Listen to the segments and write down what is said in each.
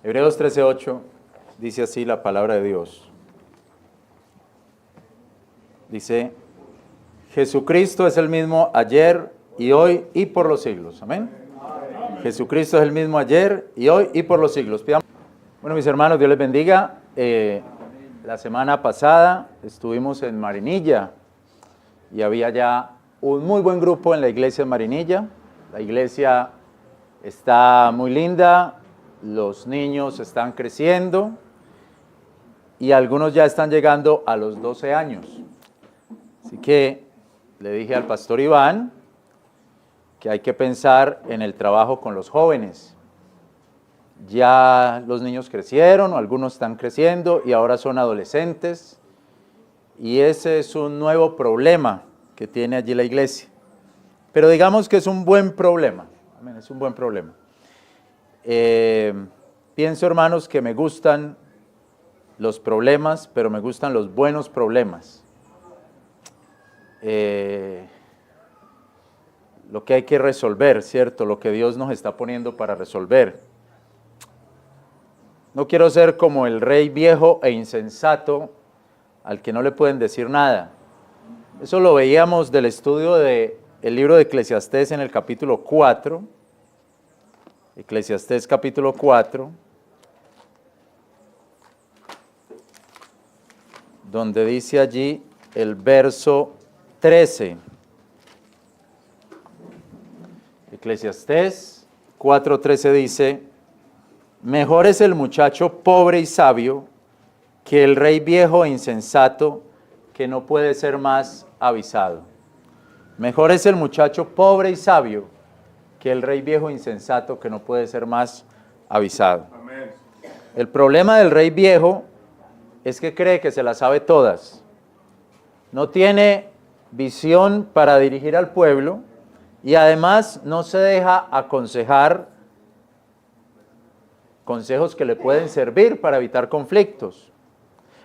Hebreos 13:8 dice así la palabra de Dios. Dice, Jesucristo es el mismo ayer y hoy y por los siglos. Amén. Jesucristo es el mismo ayer y hoy y por los siglos. Bueno, mis hermanos, Dios les bendiga. La semana pasada estuvimos en Marinilla y había ya un muy buen grupo en la iglesia de Marinilla. La iglesia está muy linda, los niños están creciendo y algunos ya están llegando a los 12 años. Así que le dije al pastor Iván que hay que pensar en el trabajo con los jóvenes. Ya los niños crecieron, o algunos están creciendo y ahora son adolescentes. Y ese es un nuevo problema que tiene allí la iglesia. Pero digamos que es un buen problema. Amén, es un buen problema. Pienso, hermanos, que me gustan los problemas, pero me gustan los buenos problemas. Lo que hay que resolver, ¿cierto? Lo que Dios nos está poniendo para resolver. No quiero ser como el rey viejo e insensato al que no le pueden decir nada. Eso lo veíamos del estudio del libro de Eclesiastés en el capítulo 4. Eclesiastés capítulo 4, donde dice allí el verso 13. Eclesiastés 4:13 dice, mejor es el muchacho pobre y sabio que el rey viejo e insensato que no puede ser más avisado. Mejor es el muchacho pobre y sabio que el rey viejo e insensato que no puede ser más avisado. Amén. El problema del rey viejo es que cree que se las sabe todas. No tiene visión para dirigir al pueblo y además no se deja aconsejar consejos que le pueden servir para evitar conflictos.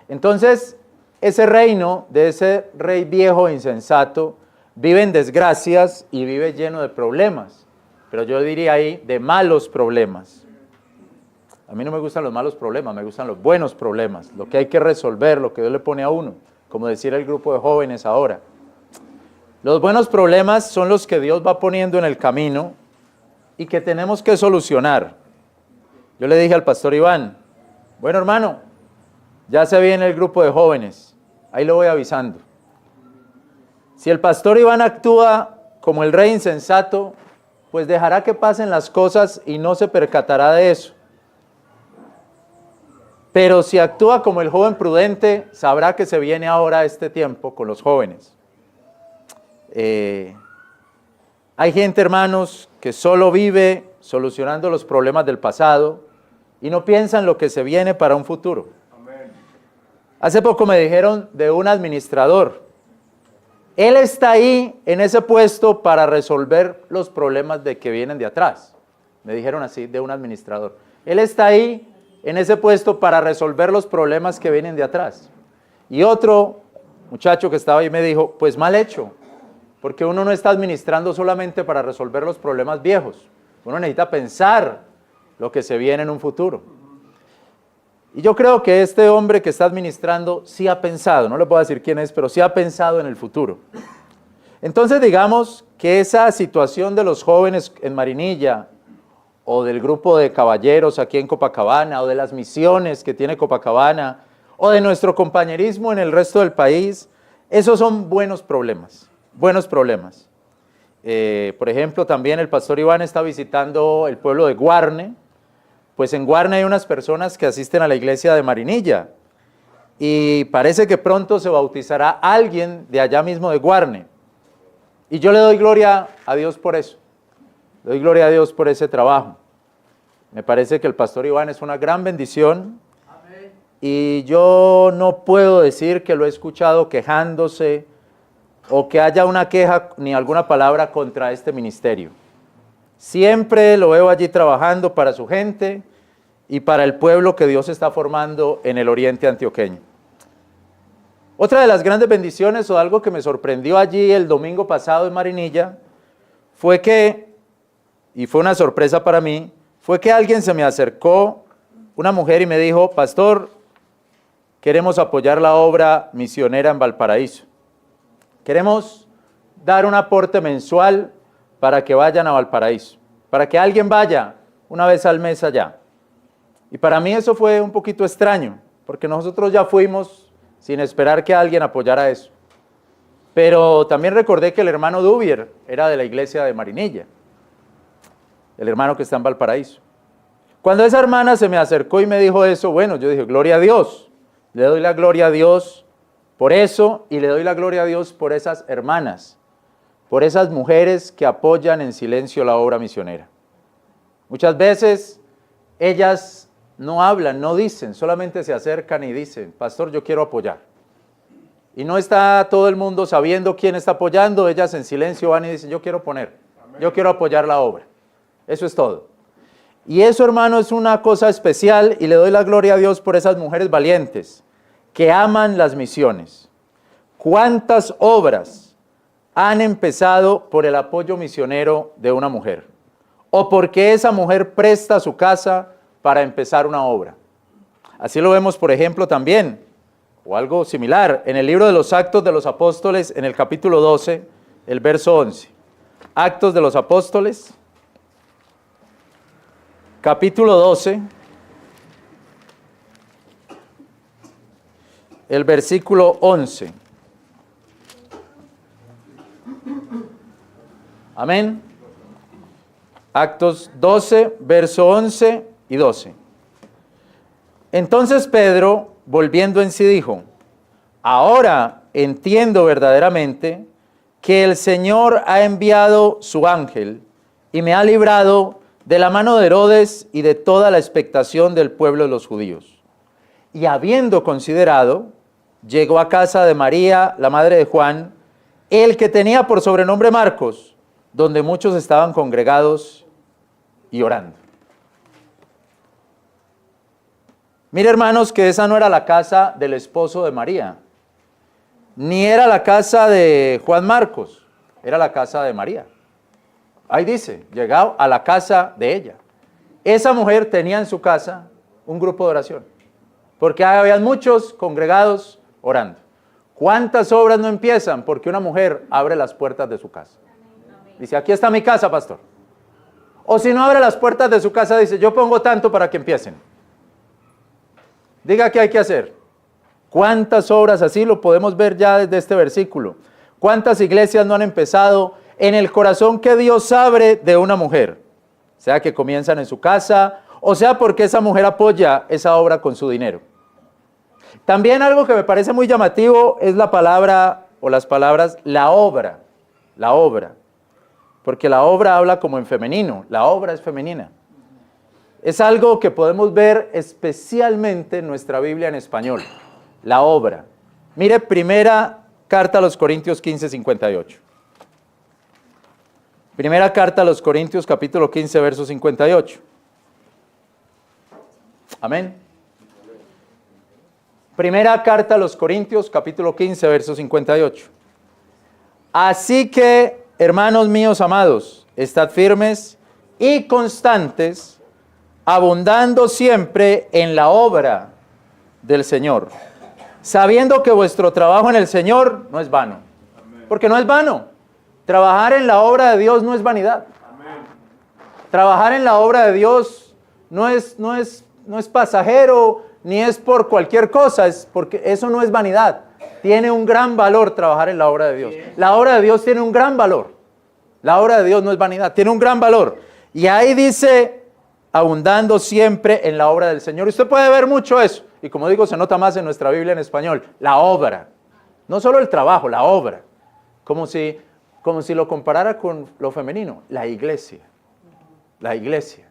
Entonces, ese reino de ese rey viejo e insensato vive en desgracias y vive lleno de problemas, pero yo diría ahí de malos problemas. A mí no me gustan los malos problemas, me gustan los buenos problemas, lo que hay que resolver, lo que Dios le pone a uno, como decía el grupo de jóvenes ahora. Los buenos problemas son los que Dios va poniendo en el camino y que tenemos que solucionar. Yo le dije al pastor Iván, bueno hermano, ya se viene el grupo de jóvenes, ahí lo voy avisando. Si el pastor Iván actúa como el rey insensato, pues dejará que pasen las cosas y no se percatará de eso. Pero si actúa como el joven prudente, sabrá que se viene ahora este tiempo con los jóvenes. Hay gente, hermanos, que solo vive solucionando los problemas del pasado y no piensa en lo que se viene para un futuro. Amén. Hace poco me dijeron de un administrador. Él está ahí en ese puesto para resolver los problemas de que vienen de atrás. Me dijeron así de un administrador. Él está ahí en ese puesto para resolver los problemas que vienen de atrás. Y otro muchacho que estaba ahí me dijo, pues mal hecho, porque uno no está administrando solamente para resolver los problemas viejos. Uno necesita pensar lo que se viene en un futuro. Y yo creo que este hombre que está administrando sí ha pensado, no le puedo decir quién es, pero sí ha pensado en el futuro. Entonces digamos que esa situación de los jóvenes en Marinilla, o del grupo de caballeros aquí en Copacabana, o de las misiones que tiene Copacabana, o de nuestro compañerismo en el resto del país, esos son buenos problemas, buenos problemas. Por ejemplo, también el pastor Iván está visitando el pueblo de Guarne. Pues en Guarne hay unas personas que asisten a la iglesia de Marinilla y parece que pronto se bautizará alguien de allá mismo de Guarne. Y yo le doy gloria a Dios por eso. Le doy gloria a Dios por ese trabajo. Me parece que el pastor Iván es una gran bendición. Amén. Y yo no puedo decir que lo he escuchado quejándose o que haya una queja ni alguna palabra contra este ministerio. Siempre lo veo allí trabajando para su gente y para el pueblo que Dios está formando en el oriente antioqueño. Otra de las grandes bendiciones o algo que me sorprendió allí el domingo pasado en Marinilla fue que, y fue una sorpresa para mí, fue que alguien se me acercó una mujer y me dijo, pastor, queremos apoyar la obra misionera en Valparaíso. Queremos dar un aporte mensual para que vayan a Valparaíso, para que alguien vaya una vez al mes allá. Y para mí eso fue un poquito extraño, porque nosotros ya fuimos sin esperar que alguien apoyara eso. Pero también recordé que el hermano Dubier era de la iglesia de Marinilla, el hermano que está en Valparaíso. Cuando esa hermana se me acercó y me dijo eso, bueno, yo dije, gloria a Dios, le doy la gloria a Dios por eso y le doy la gloria a Dios por esas hermanas, por esas mujeres que apoyan en silencio la obra misionera. Muchas veces ellas no hablan, no dicen, solamente se acercan y dicen, pastor, yo quiero apoyar. Y no está todo el mundo sabiendo quién está apoyando, ellas en silencio van y dicen, yo quiero poner, yo quiero apoyar la obra. Eso es todo. Y eso, hermano, es una cosa especial y le doy la gloria a Dios por esas mujeres valientes que aman las misiones. ¿Cuántas obras han empezado por el apoyo misionero de una mujer? O porque esa mujer presta su casa para empezar una obra. Así lo vemos, por ejemplo, también, o algo similar, en el libro de los Actos de los Apóstoles, en el capítulo 12, el verso 11. Actos de los Apóstoles, capítulo 12, el versículo 11. Amén. Actos 12, verso 11 y 12. Entonces Pedro, volviendo en sí, dijo, ahora entiendo verdaderamente que el Señor ha enviado su ángel y me ha librado de la mano de Herodes y de toda la expectación del pueblo de los judíos. Y habiendo considerado, llegó a casa de María, la madre de Juan, el que tenía por sobrenombre Marcos, donde muchos estaban congregados y orando. Mire, hermanos, que esa no era la casa del esposo de María, ni era la casa de Juan Marcos, era la casa de María. Ahí dice, llegado a la casa de ella. Esa mujer tenía en su casa un grupo de oración, porque había muchos congregados orando. ¿Cuántas obras no empiezan? Porque una mujer abre las puertas de su casa. Dice, aquí está mi casa, pastor. O si no abre las puertas de su casa, dice, yo pongo tanto para que empiecen. Diga qué hay que hacer. ¿Cuántas obras así lo podemos ver ya desde este versículo? ¿Cuántas iglesias no han empezado en el corazón que Dios abre de una mujer? Sea que comienzan en su casa, o sea porque esa mujer apoya esa obra con su dinero. También algo que me parece muy llamativo es la palabra, o las palabras, la obra. La obra. Porque la obra habla como en femenino, la obra es femenina. Es algo que podemos ver especialmente en nuestra Biblia en español, la obra. Mire, primera carta a los Corintios 15, 58. Primera carta a los Corintios, capítulo 15, verso 58. Amén. Primera carta a los Corintios, capítulo 15, verso 58. Así que, hermanos míos amados, estad firmes y constantes, abundando siempre en la obra del Señor, sabiendo que vuestro trabajo en el Señor no es vano. Porque no es vano. Trabajar en la obra de Dios no es vanidad. Trabajar en la obra de Dios no es pasajero, ni es por cualquier cosa, es porque eso no es vanidad. Tiene un gran valor trabajar en la obra de Dios. La obra de Dios tiene un gran valor. La obra de Dios no es vanidad, tiene un gran valor. Y ahí dice, abundando siempre en la obra del Señor. Usted puede ver mucho eso. Y como digo, se nota más en nuestra Biblia en español. La obra. No solo el trabajo, la obra. Como si lo comparara con lo femenino. La iglesia. La iglesia.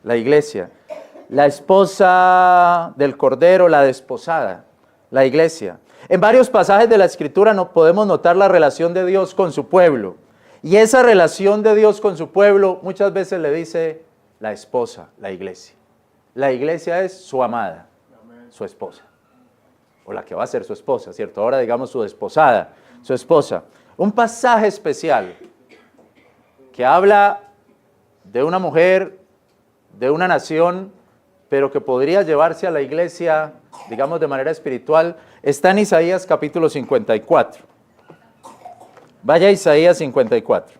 La iglesia. La esposa del Cordero, la desposada. La iglesia. En varios pasajes de la Escritura podemos notar la relación de Dios con su pueblo. Y esa relación de Dios con su pueblo muchas veces le dice la esposa, la iglesia. La iglesia es su amada, su esposa. O la que va a ser su esposa, ¿cierto? Ahora digamos su desposada, su esposa. Un pasaje especial que habla de una mujer, de una nación pero que podría llevarse a la iglesia, digamos de manera espiritual, está en Isaías capítulo 54. Vaya a Isaías 54.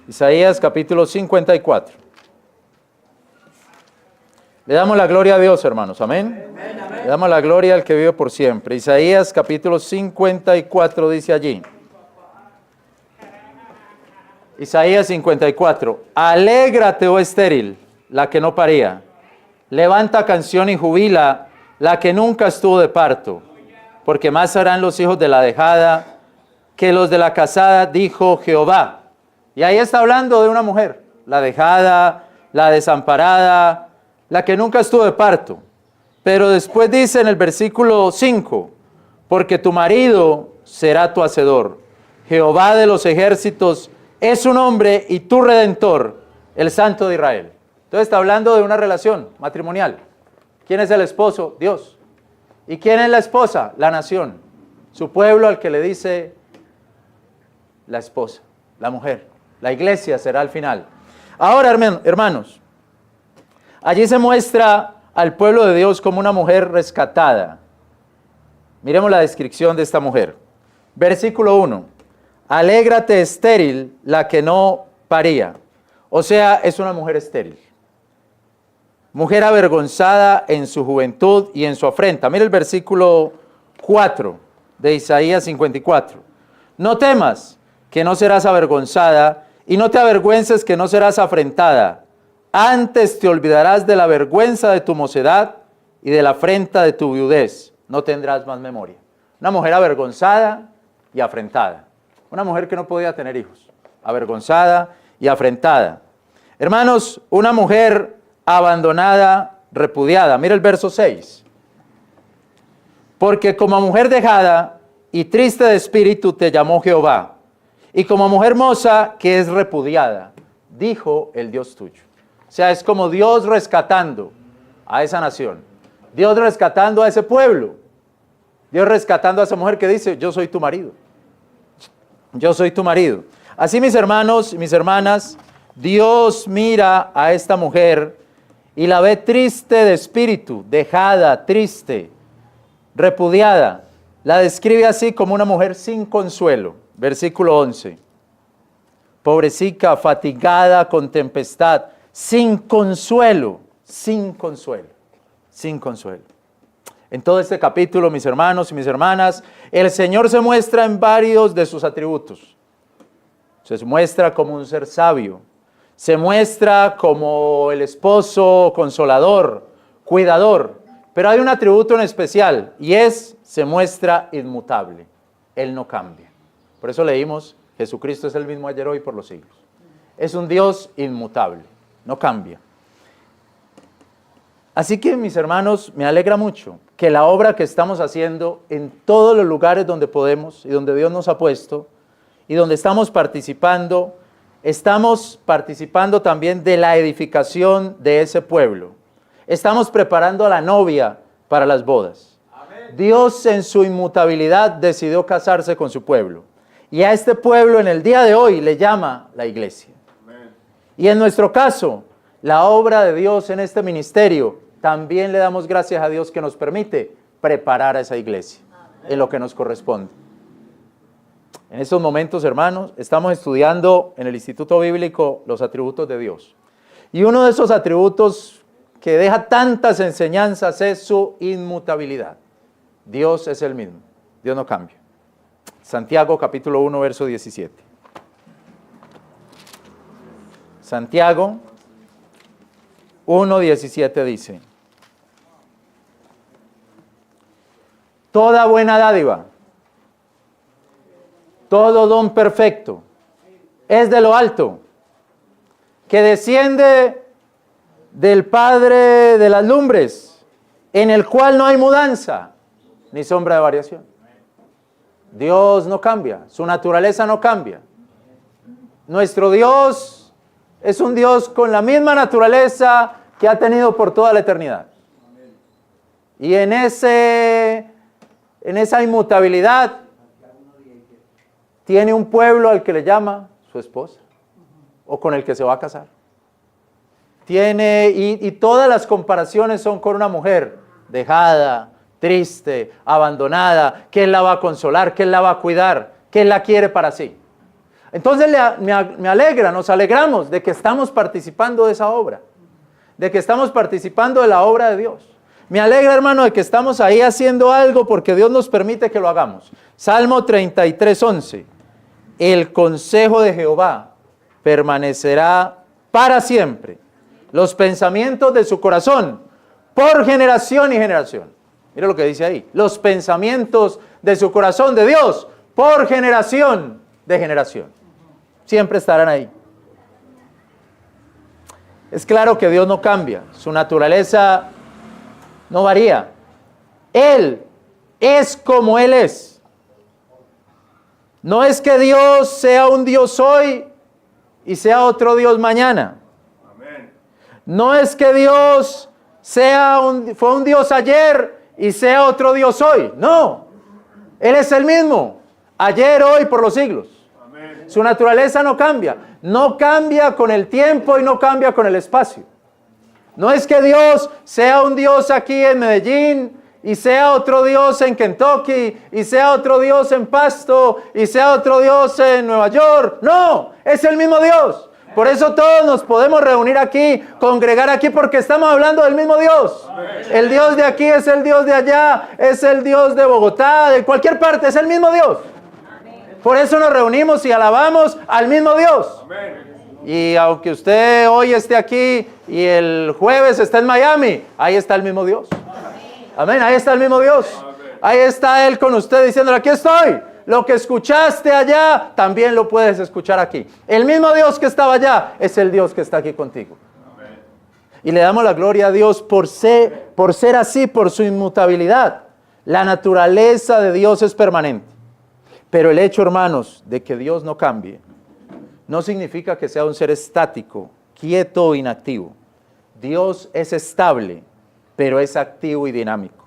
Isaías capítulo 54. Le damos la gloria a Dios, hermanos, amén. Amén, amén. Le damos la gloria al que vive por siempre. Isaías capítulo 54 dice allí. Isaías 54. Alégrate, oh estéril, la que no paría. Levanta canción y jubila, la que nunca estuvo de parto. Porque más harán los hijos de la dejada que los de la casada, dijo Jehová. Y ahí está hablando de una mujer, la dejada, la desamparada, la que nunca estuvo de parto. Pero después dice en el versículo 5, porque tu marido será tu hacedor. Jehová de los ejércitos es su nombre y tu redentor, el Santo de Israel. Entonces está hablando de una relación matrimonial. ¿Quién es el esposo? Dios. ¿Y quién es la esposa? La nación. Su pueblo al que le dice la esposa, la mujer. La iglesia será al final. Ahora, hermanos, allí se muestra al pueblo de Dios como una mujer rescatada. Miremos la descripción de esta mujer. Versículo 1. Alégrate estéril, la que no paría. O sea, es una mujer estéril. Mujer avergonzada en su juventud y en su afrenta. Mira el versículo 4 de Isaías 54. No temas, que no serás avergonzada, y no te avergüences, que no serás afrentada. Antes te olvidarás de la vergüenza de tu mocedad y de la afrenta de tu viudez. No tendrás más memoria. Una mujer avergonzada y afrentada. Una mujer que no podía tener hijos. Avergonzada y afrentada. Hermanos, una mujer abandonada, repudiada. Mira el verso 6. Porque como mujer dejada y triste de espíritu te llamó Jehová. Y como mujer moza que es repudiada, dijo el Dios tuyo. O sea, es como Dios rescatando a esa nación. Dios rescatando a ese pueblo. Dios rescatando a esa mujer que dice, yo soy tu marido. Yo soy tu marido. Así, mis hermanos y mis hermanas, Dios mira a esta mujer y la ve triste de espíritu, dejada, triste, repudiada. La describe así como una mujer sin consuelo. Versículo 11. Pobrecita, fatigada con tempestad, sin consuelo, sin consuelo, sin consuelo. En todo este capítulo, mis hermanos y mis hermanas, el Señor se muestra en varios de sus atributos. Se muestra como un ser sabio, se muestra como el esposo consolador, cuidador, pero hay un atributo en especial y se muestra inmutable. Él no cambia. Por eso leímos, Jesucristo es el mismo ayer, hoy, por los siglos. Es un Dios inmutable, no cambia. Así que, mis hermanos, me alegra mucho que la obra que estamos haciendo en todos los lugares donde podemos y donde Dios nos ha puesto y donde estamos participando también de la edificación de ese pueblo. Estamos preparando a la novia para las bodas. Amén. Dios en su inmutabilidad decidió casarse con su pueblo. Y a este pueblo en el día de hoy le llama la iglesia. Amén. Y en nuestro caso, la obra de Dios en este ministerio, también le damos gracias a Dios que nos permite preparar a esa iglesia. Amén. En lo que nos corresponde. En estos momentos, hermanos, estamos estudiando en el Instituto Bíblico los atributos de Dios. Y uno de esos atributos que deja tantas enseñanzas es su inmutabilidad. Dios es el mismo, Dios no cambia. Santiago capítulo 1, verso 17. Santiago 1, 17 dice: toda buena dádiva, todo don perfecto, es de lo alto, que desciende del Padre de las lumbres, en el cual no hay mudanza, ni sombra de variación. Dios no cambia, su naturaleza no cambia. Nuestro Dios es un Dios con la misma naturaleza que ha tenido por toda la eternidad. Y en esa inmutabilidad tiene un pueblo al que le llama su esposa o con el que se va a casar. Y todas las comparaciones son con una mujer dejada, triste, abandonada, que Él la va a consolar, que Él la va a cuidar, que Él la quiere para sí. Entonces me alegra, nos alegramos de que estamos participando de esa obra, de que estamos participando de la obra de Dios. Me alegra, hermano, de que estamos ahí haciendo algo porque Dios nos permite que lo hagamos. Salmo 33:11. El consejo de Jehová permanecerá para siempre. Los pensamientos de su corazón por generación y generación. Mira lo que dice ahí. Los pensamientos de su corazón de Dios por generación de generación. Siempre estarán ahí. Es claro que Dios no cambia. Su naturaleza no varía. Él es como Él es. No es que Dios sea un Dios hoy y sea otro Dios mañana. No es que Dios fue un Dios ayer y sea otro Dios hoy. No, Él es el mismo, ayer, hoy, por los siglos. Amén. Su naturaleza no cambia. No cambia con el tiempo y no cambia con el espacio. No es que Dios sea un Dios aquí en Medellín y sea otro Dios en Kentucky y sea otro Dios en Pasto y sea otro Dios en Nueva York. No, es el mismo Dios. Por eso todos nos podemos reunir aquí, congregar aquí, porque estamos hablando del mismo Dios. El Dios de aquí es el Dios de allá, es el Dios de Bogotá, de cualquier parte, es el mismo Dios. Por eso nos reunimos y alabamos al mismo Dios. Y aunque usted hoy esté aquí y el jueves está en Miami, ahí está el mismo Dios. Amén, ahí está el mismo Dios. Ahí está Él con usted diciéndole, aquí estoy. Lo que escuchaste allá, también lo puedes escuchar aquí. El mismo Dios que estaba allá, es el Dios que está aquí contigo. Amén. Y le damos la gloria a Dios por ser así, por su inmutabilidad. La naturaleza de Dios es permanente. Pero el hecho, hermanos, de que Dios no cambie, no significa que sea un ser estático, quieto o inactivo. Dios es estable, pero es activo y dinámico.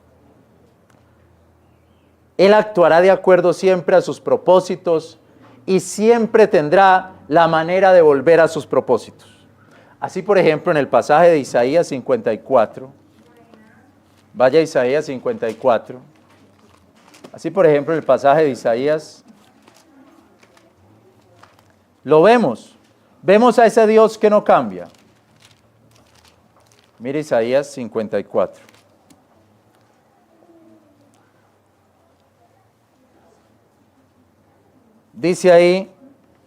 Él actuará de acuerdo siempre a sus propósitos y siempre tendrá la manera de volver a sus propósitos. Así, por ejemplo, en el pasaje de Isaías 54, vaya a Isaías 54, así, por ejemplo, en el pasaje de Isaías, lo vemos a ese Dios que no cambia. Mire Isaías 54. Dice ahí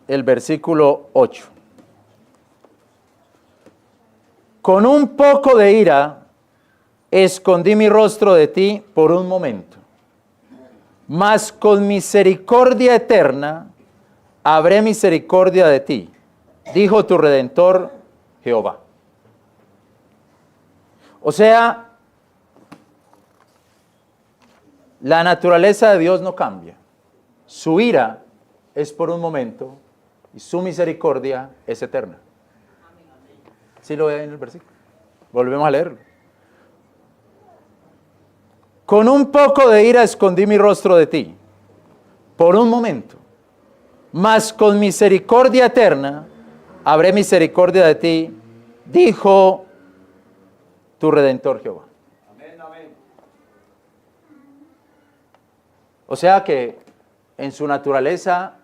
el versículo 8. Con un poco de ira escondí mi rostro de ti por un momento, mas con misericordia eterna habré misericordia de ti, dijo tu Redentor Jehová. O sea, la naturaleza de Dios no cambia. Su ira es por un momento y su misericordia es eterna. ¿Sí lo ve en el versículo? Volvemos a leerlo. Con un poco de ira escondí mi rostro de ti, por un momento, mas con misericordia eterna habré misericordia de ti, dijo tu Redentor Jehová. Amén, amén. O sea que en su naturaleza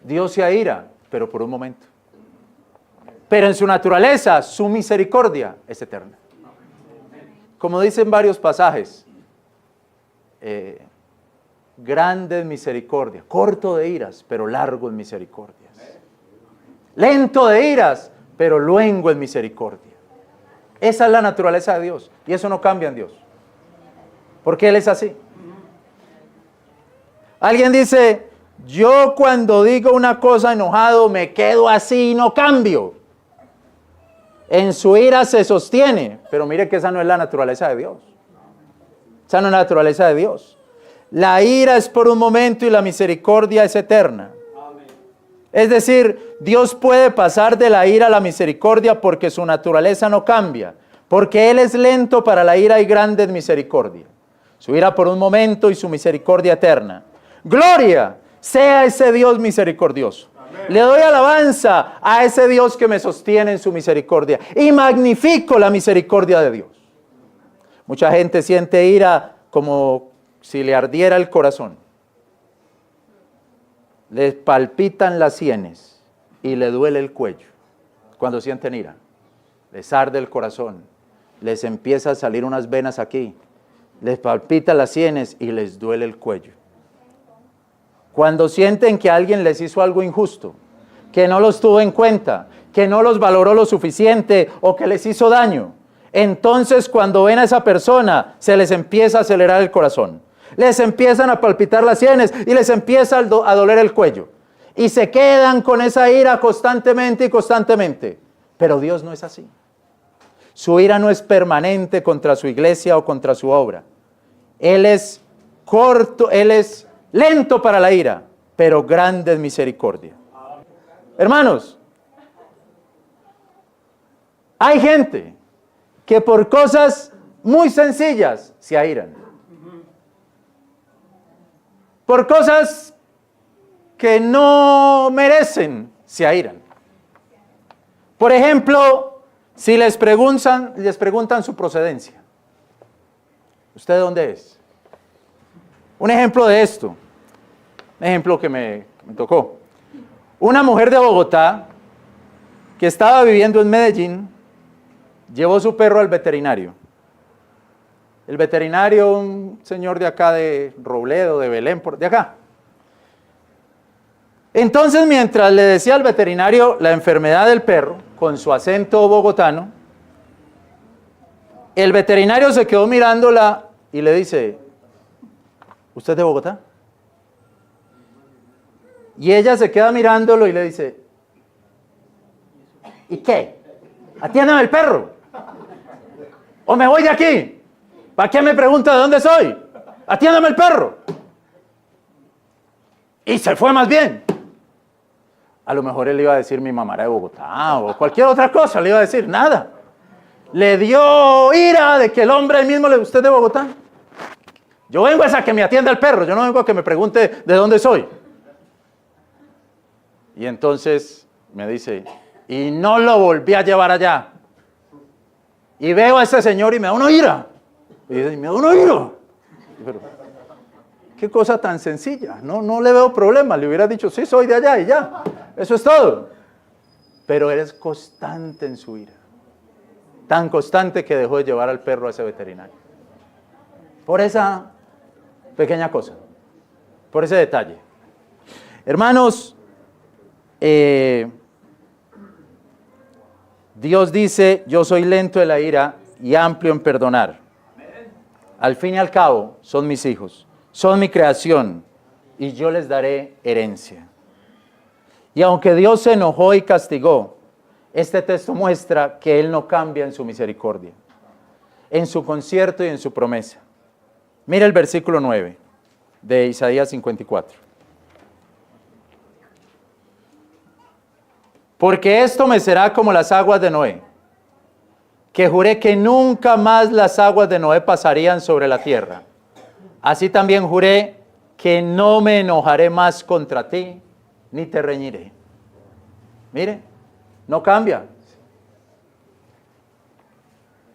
Dios se aira, pero por un momento. Pero en su naturaleza, su misericordia es eterna. Como dicen varios pasajes, grande en misericordia, corto de iras, pero largo en misericordias. Lento de iras, pero luengo en misericordia. Esa es la naturaleza de Dios, y eso no cambia en Dios, porque Él es así. Alguien dice, yo cuando digo una cosa enojado me quedo así y no cambio. En su ira se sostiene, pero mire que esa no es la naturaleza de Dios. Esa no es la naturaleza de Dios. La ira es por un momento y la misericordia es eterna. Es decir, Dios puede pasar de la ira a la misericordia porque su naturaleza no cambia, porque Él es lento para la ira y grande en misericordia. Su ira por un momento y su misericordia eterna. Gloria sea ese Dios misericordioso. Le doy alabanza a ese Dios que me sostiene en su misericordia y magnifico la misericordia de Dios. Mucha gente siente ira como si le ardiera el corazón. Les palpitan las sienes y le duele el cuello cuando sienten ira. Les arde el corazón, les empieza a salir unas venas aquí, les palpitan las sienes y les duele el cuello. Cuando sienten que alguien les hizo algo injusto, que no los tuvo en cuenta, que no los valoró lo suficiente o que les hizo daño, entonces cuando ven a esa persona se les empieza a acelerar el corazón, les empiezan a palpitar las sienes y les empieza a doler el cuello y se quedan con esa ira constantemente y constantemente. Pero Dios no es así. Su ira no es permanente contra su iglesia o contra su obra. Él es corto, Él es lento para la ira, pero grande en misericordia. Hermanos, hay gente que por cosas muy sencillas se airan. Por cosas que no merecen se airan. Por ejemplo, si les preguntan su procedencia. ¿Usted de dónde es? Un ejemplo de esto, un ejemplo que me tocó. Una mujer de Bogotá que estaba viviendo en Medellín, llevó su perro al veterinario. El veterinario, un señor de acá de Robledo, de Belén, de acá. Entonces, mientras le decía al veterinario la enfermedad del perro, con su acento bogotano, el veterinario se quedó mirándola y le dice, ¿usted es de Bogotá? Y ella se queda mirándolo y le dice, ¿y qué? Atiéndame el perro. O me voy de aquí. ¿Para qué me pregunta de dónde soy? Atiéndame el perro. Y se fue más bien. A lo mejor él iba a decir mi mamá era de Bogotá o cualquier otra cosa, le iba a decir nada. Le dio ira de que el hombre ahí mismo le usted es de Bogotá. Yo vengo a que me atienda el perro, yo no vengo a que me pregunte de dónde soy. Y entonces me dice, y no lo volví a llevar allá. Y veo a ese señor y me da una ira. Y dice, me da una ira. Pero, qué cosa tan sencilla, no le veo problema. Le hubiera dicho, sí, soy de allá y ya. Eso es todo. Pero eres constante en su ira. Tan constante que dejó de llevar al perro a ese veterinario. Por esa pequeña cosa. Por ese detalle. Hermanos, Dios dice, yo soy lento de la ira y amplio en perdonar. Al fin y al cabo, son mis hijos, son mi creación y yo les daré herencia. Y aunque Dios se enojó y castigó, este texto muestra que Él no cambia en su misericordia, en su concierto y en su promesa. Mira el versículo 9 de Isaías 54. Porque esto me será como las aguas de Noé, que juré que nunca más las aguas de Noé pasarían sobre la tierra. Así también juré que no me enojaré más contra ti, ni te reñiré. Mire, no cambia.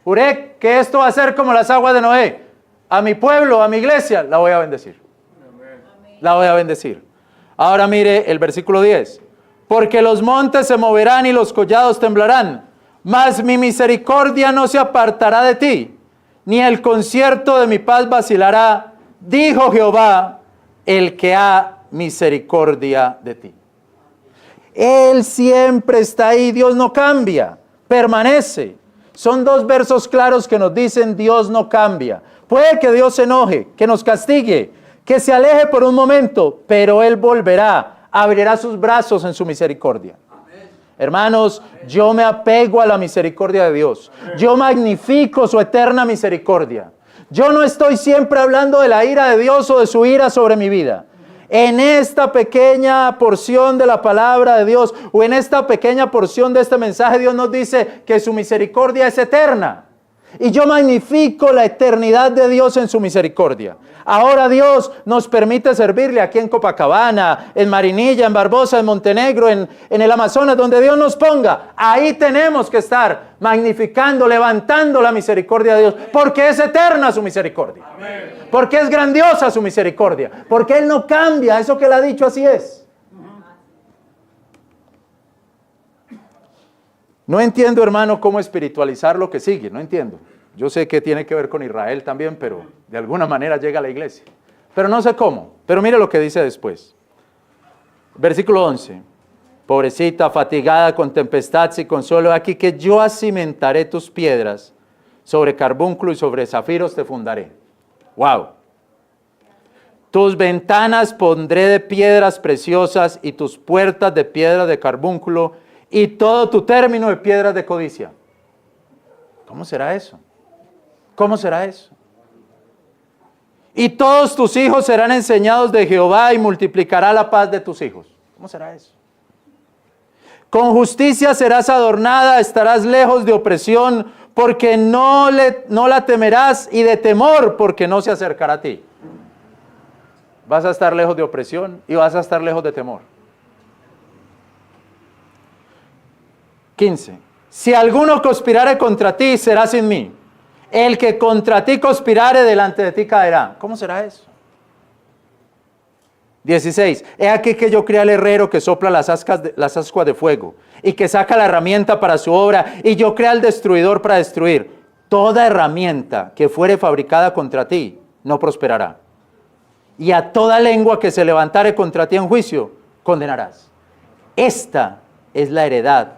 Juré que esto va a ser como las aguas de Noé. A mi pueblo, a mi iglesia, la voy a bendecir. La voy a bendecir. Ahora mire el versículo 10. Porque los montes se moverán y los collados temblarán, mas mi misericordia no se apartará de ti, ni el concierto de mi paz vacilará, dijo Jehová, el que ha misericordia de ti. Él siempre está ahí, Dios no cambia, permanece. Son dos versos claros que nos dicen Dios no cambia. Puede que Dios se enoje, que nos castigue, que se aleje por un momento, pero Él volverá, abrirá sus brazos en su misericordia. Amén. Hermanos, yo me apego a la misericordia de Dios. Yo magnifico su eterna misericordia. Yo no estoy siempre hablando de la ira de Dios o de su ira sobre mi vida. En esta pequeña porción de la palabra de Dios o en esta pequeña porción de este mensaje, Dios nos dice que su misericordia es eterna. Y yo magnifico la eternidad de Dios en su misericordia. Ahora Dios nos permite servirle aquí en Copacabana, en Marinilla, en Barbosa, en Montenegro, en el Amazonas, donde Dios nos ponga. Ahí tenemos que estar magnificando, levantando la misericordia de Dios, porque es eterna su misericordia. Amén. Porque es grandiosa su misericordia. Porque Él no cambia, eso que Él ha dicho así es. No entiendo, hermano, cómo espiritualizar lo que sigue, no entiendo. Yo sé que tiene que ver con Israel también, pero de alguna manera llega a la iglesia. Pero no sé cómo. Pero mire lo que dice después. Versículo 11. Pobrecita, fatigada con tempestad y consuelo, aquí que yo acimentaré tus piedras, sobre carbúnculo y sobre zafiros te fundaré. ¡Wow! Tus ventanas pondré de piedras preciosas y tus puertas de piedra de carbúnculo y todo tu término de piedras de codicia. ¿Cómo será eso? ¿Cómo será eso? Y todos tus hijos serán enseñados de Jehová y multiplicará la paz de tus hijos. ¿Cómo será eso? Con justicia serás adornada, estarás lejos de opresión, porque no la temerás, y de temor, porque no se acercará a ti. Vas a estar lejos de opresión y vas a estar lejos de temor. 15. Si alguno conspirare contra ti, será sin mí. El que contra ti conspirare, delante de ti caerá. ¿Cómo será eso? 16. He aquí que yo crié al herrero que sopla las ascuas de fuego y que saca la herramienta para su obra, y yo creé al destruidor para destruir. Toda herramienta que fuere fabricada contra ti no prosperará. Y a toda lengua que se levantare contra ti en juicio, condenarás. Esta es la heredad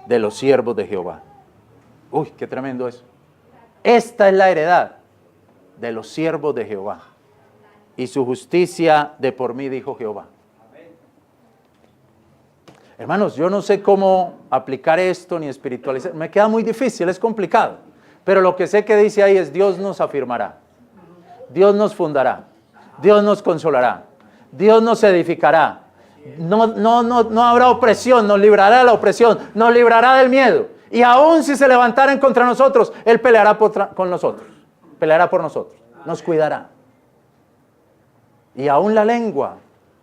de los siervos de Jehová. Uy, qué tremendo eso. Esta es la heredad de los siervos de Jehová. Y su justicia de por mí, dijo Jehová. Hermanos, yo no sé cómo aplicar esto ni espiritualizar. Me queda muy difícil, es complicado. Pero lo que sé que dice ahí es: Dios nos afirmará. Dios nos fundará. Dios nos consolará. Dios nos edificará. No habrá opresión, nos librará de la opresión, nos librará del miedo. Y aun si se levantaran contra nosotros, Él peleará con nosotros, peleará por nosotros, nos cuidará. Y aun la lengua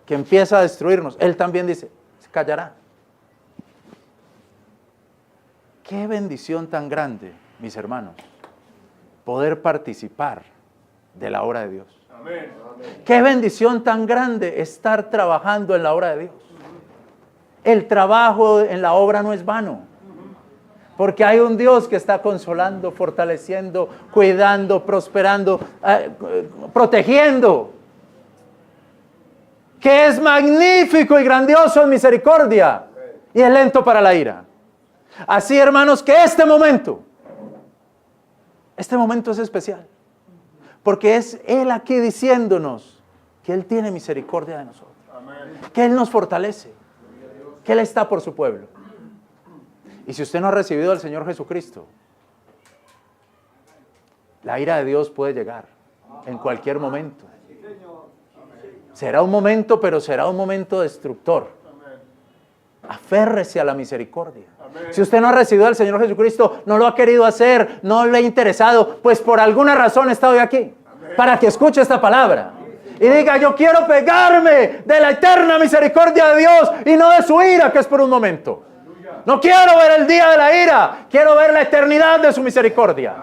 que empieza a destruirnos, Él también dice, se callará. Qué bendición tan grande, mis hermanos, poder participar de la obra de Dios. Amén. Qué bendición tan grande estar trabajando en la obra de Dios. El trabajo en la obra no es vano, porque hay un Dios que está consolando, fortaleciendo, cuidando, prosperando, protegiendo, que es magnífico y grandioso en misericordia y es lento para la ira. Así, hermanos, que este momento es especial. Porque es Él aquí diciéndonos que Él tiene misericordia de nosotros. Amén. Que Él nos fortalece. Que Él está por su pueblo. Y si usted no ha recibido al Señor Jesucristo, la ira de Dios puede llegar en cualquier momento. Será un momento, pero será un momento destructor. Aférrese a la misericordia. Si usted no ha recibido al Señor Jesucristo, no lo ha querido hacer, no le ha interesado, pues por alguna razón está hoy aquí, para que escuche esta palabra y diga: yo quiero pegarme de la eterna misericordia de Dios y no de su ira, que es por un momento. No quiero ver el día de la ira, quiero ver la eternidad de su misericordia.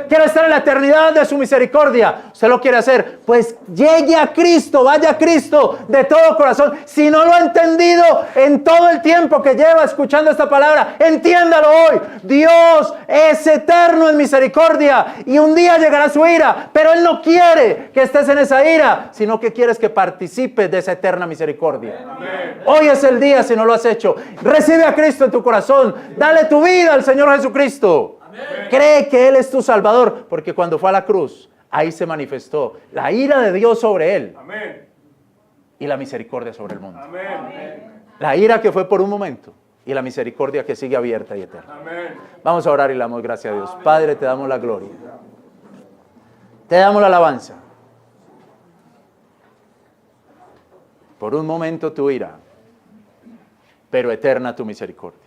Quiero estar en la eternidad de su misericordia. ¿Usted lo quiere hacer? Pues llegue a Cristo, vaya a Cristo de todo corazón. Si no lo ha entendido en todo el tiempo que lleva escuchando esta palabra, entiéndalo hoy. Dios es eterno en misericordia y un día llegará su ira, pero Él no quiere que estés en esa ira, sino que quieres que participes de esa eterna misericordia. Amén. Hoy es el día, si no lo has hecho. Recibe a Cristo en tu corazón, dale tu vida al Señor Jesucristo. Amén. Cree que Él es tu Salvador, porque cuando fue a la cruz, ahí se manifestó la ira de Dios sobre Él. Amén. Y la misericordia sobre el mundo. Amén. La ira que fue por un momento y la misericordia que sigue abierta y eterna. Amén. Vamos a orar y le damos gracias a Dios. Amén. Padre, te damos la gloria, te damos la alabanza. Por un momento tu ira, pero eterna tu misericordia.